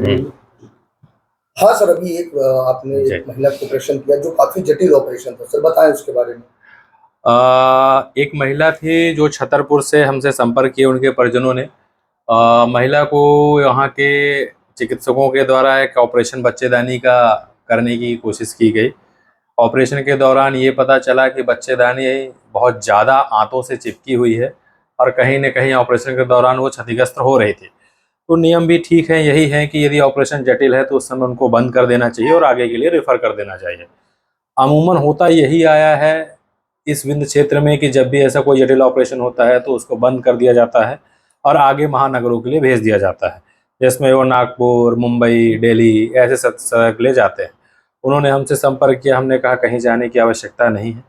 हम्म। हाँ सर, अभी आपने जी। एक महिला को ऑपरेशन किया जो काफी जटिल ऑपरेशन था सर, बताएं उसके बारे में। एक महिला थी जो छतरपुर से हमसे संपर्क किए उनके परिजनों ने। महिला को यहाँ के चिकित्सकों के द्वारा एक ऑपरेशन बच्चेदानी का करने की कोशिश की गई। ऑपरेशन के दौरान ये पता चला कि बच्चेदानी बहुत ज़्यादा आंतों से चिपकी हुई है और कहीं न कहीं ऑपरेशन के दौरान वो क्षतिग्रस्त हो रही थी। तो नियम भी ठीक है, यही है कि यदि ऑपरेशन जटिल है तो उस समय उनको बंद कर देना चाहिए और आगे के लिए रेफ़र कर देना चाहिए। अमूमन होता यही आया है इस विंध्य क्षेत्र में कि जब भी ऐसा कोई जटिल ऑपरेशन होता है तो उसको बंद कर दिया जाता है और आगे महानगरों के लिए भेज दिया जाता है, जिसमें वो नागपुर, मुंबई, दिल्ली ऐसे शहर के लिए जाते हैं। उन्होंने हमसे संपर्क किया, हमने कहा कहीं जाने की आवश्यकता नहीं है,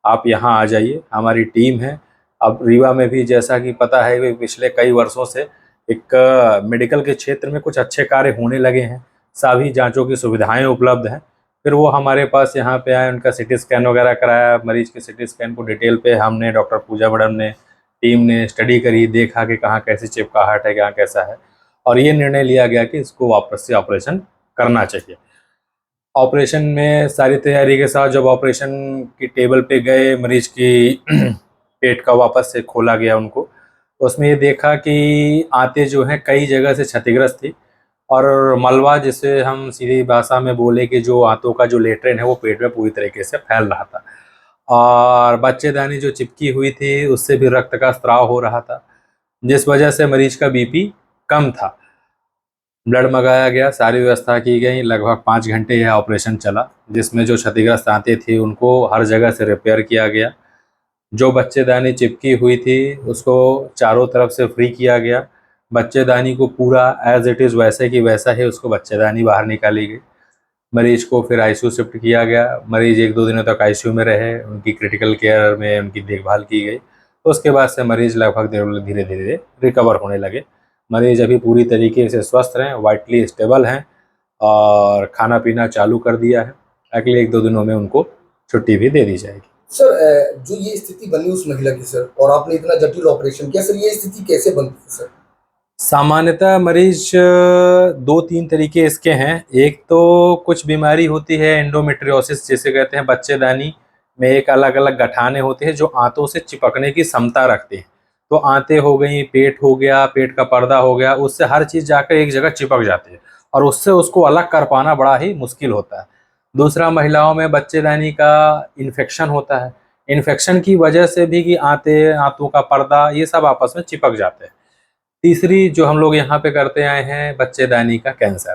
आप यहाँ आ जाइए, हमारी टीम है। अब रीवा में भी जैसा कि पता है कि पिछले कई वर्षों से एक मेडिकल के क्षेत्र में कुछ अच्छे कार्य होने लगे हैं, सभी जांचों की सुविधाएं उपलब्ध हैं। फिर वो हमारे पास यहाँ पे आए, उनका सिटी स्कैन वगैरह कराया। मरीज के सिटी स्कैन को डिटेल पे हमने, डॉक्टर पूजा मैडम ने, टीम ने स्टडी करी, देखा कि कहाँ कैसी चिपकाहट है, कहाँ कैसा है, और ये निर्णय लिया गया कि इसको वापस से ऑपरेशन करना चाहिए। ऑपरेशन में सारी तैयारी के साथ जब ऑपरेशन की टेबल पे गए, मरीज की पेट का वापस से खोला गया उनको, तो उसमें ये देखा कि आंतें जो हैं कई जगह से क्षतिग्रस्त थी और मलबा, जिसे हम सीधी भाषा में बोले कि जो आंतों का जो लेट्रिन है वो पेट में पूरी तरीके से फैल रहा था और बच्चेदानी जो चिपकी हुई थी उससे भी रक्त का स्राव हो रहा था, जिस वजह से मरीज का बीपी कम था। ब्लड मंगाया गया, सारी व्यवस्था की गई। लगभग 5 घंटे यह ऑपरेशन चला, जिसमें जो क्षतिग्रस्त आंतें थी उनको हर जगह से रिपेयर किया गया। जो बच्चेदानी चिपकी हुई थी उसको चारों तरफ से फ्री किया गया। बच्चेदानी को पूरा एज इट इज़ वैसे की वैसा ही उसको बच्चेदानी बाहर निकाली गई। मरीज को फिर आईसीयू शिफ्ट किया गया। मरीज 1-2 दिनों तक आईसीयू में रहे, उनकी क्रिटिकल केयर में उनकी देखभाल की गई। तो उसके बाद से मरीज लगभग धीरे धीरे रिकवर होने लगे। मरीज अभी पूरी तरीके से स्वस्थ हैं, वाइटली स्टेबल हैं और खाना पीना चालू कर दिया है। अगले 1-2 दिनों में उनको छुट्टी भी दे दी जाएगी। सर, जो ये स्थिति बनी उस महिला की सर, और आपने इतना जटिल ऑपरेशन किया सर, ये स्थिति कैसे बनती है सर? सामान्यतः मरीज 2-3 तरीके इसके हैं। एक तो कुछ बीमारी होती है एंडोमेट्रियोसिस जिसे कहते हैं, बच्चेदानी में एक अलग अलग गठाने होते हैं जो आंतों से चिपकने की क्षमता रखते हैं। तो आंतें हो गई, पेट हो गया, पेट का पर्दा हो गया, उससे हर चीज़ जाकर एक जगह चिपक जाती है और उससे उसको अलग कर पाना बड़ा ही मुश्किल होता है। दूसरा, महिलाओं में बच्चेदानी का इन्फेक्शन होता है। इन्फेक्शन की वजह से भी कि आंतें, आंतों का पर्दा ये सब आपस में चिपक जाते हैं। तीसरी जो हम लोग यहाँ पे करते आए हैं, बच्चेदानी का कैंसर।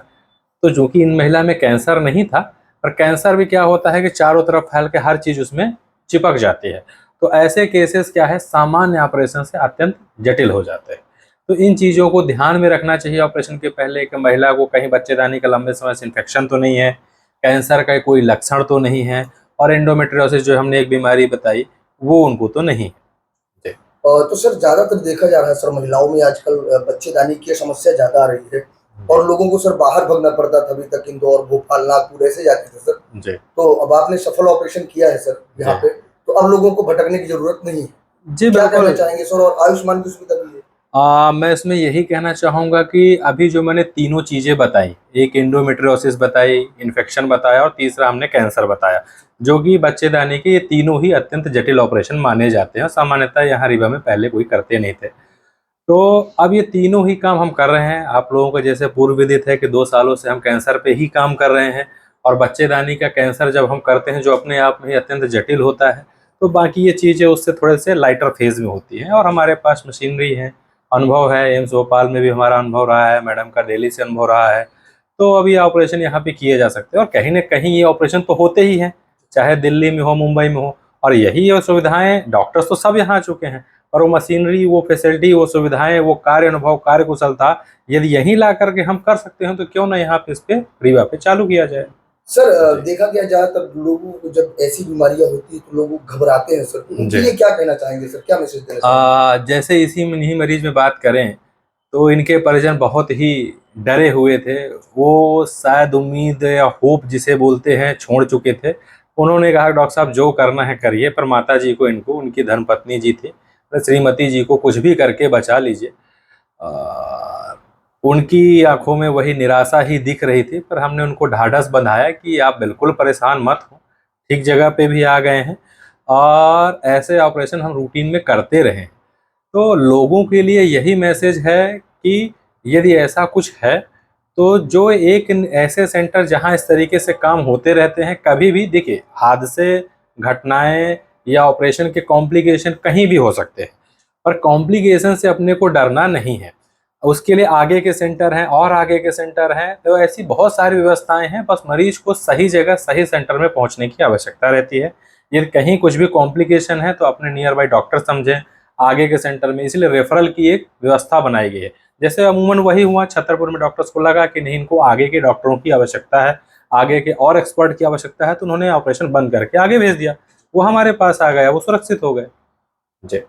तो जो कि इन महिला में कैंसर नहीं था, पर कैंसर भी क्या होता है कि चारों तरफ फैल के हर चीज़ उसमें चिपक जाती है। तो ऐसे केसेस क्या है, सामान्य ऑपरेशन से अत्यंत जटिल हो जाते हैं। तो इन चीज़ों को ध्यान में रखना चाहिए ऑपरेशन के पहले कि महिला को कहीं बच्चेदानी का लंबे समय से इन्फेक्शन तो नहीं है, कैंसर का कोई लक्षण तो नहीं है, और एंडोमेट्रियोसिस जो हमने एक बीमारी बताई वो उनको तो नहीं है। तो सर, ज्यादातर देखा जा रहा है सर, महिलाओं में आजकल बच्चेदानी की समस्या ज्यादा आ रही है और लोगों को सर बाहर भगना पड़ता था। अभी तक इंदौर, भोपाल, नागपुर ऐसे जाते थे सर। जी। तो अब आपने सफल ऑपरेशन किया है सर यहाँ पे, तो अब लोगों को भटकने की जरूरत नहीं है। जी क्या कहना बिल्कुल। चाहेंगे सर? और आयुष्मान की सुविधा भी है। मैं इसमें यही कहना चाहूँगा कि अभी जो मैंने तीनों चीज़ें बताई, एक एंडोमेट्रियोसिस बताई, इन्फेक्शन बताया और तीसरा हमने कैंसर बताया, जो कि बच्चेदानी के ये तीनों ही अत्यंत जटिल ऑपरेशन माने जाते हैं और सामान्यतः यहाँ रीवा में पहले कोई करते नहीं थे। तो अब ये तीनों ही काम हम कर रहे हैं। आप लोगों को जैसे पूर्व विदित है कि 2 सालों से हम कैंसर पे ही काम कर रहे हैं, और बच्चेदानी का कैंसर जब हम करते हैं जो अपने आप में ही अत्यंत जटिल होता है, तो बाकी ये चीज़ें उससे थोड़े से लाइटर फेज़ में होती हैं। और हमारे पास मशीनरी है, अनुभव है, एम्स भोपाल में भी हमारा अनुभव रहा है, मैडम का दिल्ली से अनुभव रहा है। तो अब ये ऑपरेशन यहाँ पे किए जा सकते हैं और कहीं न कहीं ये ऑपरेशन तो होते ही हैं, चाहे दिल्ली में हो, मुंबई में हो। और यही वो सुविधाएँ, डॉक्टर्स तो सब यहाँ आ चुके हैं, और वो मशीनरी, वो फैसिलिटी, वो सुविधाएं, वो कार्य अनुभव, कार्य कुशलता यदि यहीं ला करके हम कर सकते हैं तो क्यों ना यहाँ पे इस पे रीवा पे चालू किया जाए। सर, देखा गया ज्यादातर लोगों को जब ऐसी बीमारियां होती है तो लोग घबराते हैं सर, तो उनके लिए क्या कहना चाहेंगे सर? क्या मैसेज देना चाहेंगे? जैसे इसी में इन्हीं मरीज में बात करें तो इनके परिजन बहुत ही डरे हुए थे। वो शायद उम्मीद या होप जिसे बोलते हैं छोड़ चुके थे। उन्होंने कहा डॉक्टर साहब जो करना है करिए, पर माता जी को, इनको, उनकी धर्मपत्नी जी थी, श्रीमती जी को कुछ भी करके बचा लीजिए। उनकी आंखों में वही निराशा ही दिख रही थी, पर हमने उनको ढाढ़स बंधाया कि आप बिल्कुल परेशान मत हो, ठीक जगह पे भी आ गए हैं और ऐसे ऑपरेशन हम रूटीन में करते रहें। तो लोगों के लिए यही मैसेज है कि यदि ऐसा कुछ है तो जो एक ऐसे सेंटर जहां इस तरीके से काम होते रहते हैं, कभी भी देखिए हादसे, घटनाएं या ऑपरेशन के कॉम्प्लिकेशन कहीं भी हो सकते हैं, पर कॉम्प्लिकेशन से अपने को डरना नहीं है। उसके लिए आगे के सेंटर हैं और आगे के सेंटर हैं, तो ऐसी बहुत सारी व्यवस्थाएं हैं, बस मरीज को सही जगह सही सेंटर में पहुंचने की आवश्यकता रहती है। यदि कहीं कुछ भी कॉम्प्लिकेशन है तो अपने नियर बाई डॉक्टर समझें आगे के सेंटर में, इसलिए रेफरल की एक व्यवस्था बनाई गई है। जैसे अमूमन वही हुआ, छतरपुर में डॉक्टर्स को लगा कि नहीं, इनको आगे के डॉक्टरों की आवश्यकता है, आगे के और एक्सपर्ट की आवश्यकता है, तो उन्होंने ऑपरेशन बंद करके आगे भेज दिया। वो हमारे पास आ गया, वो सुरक्षित हो गए। जी।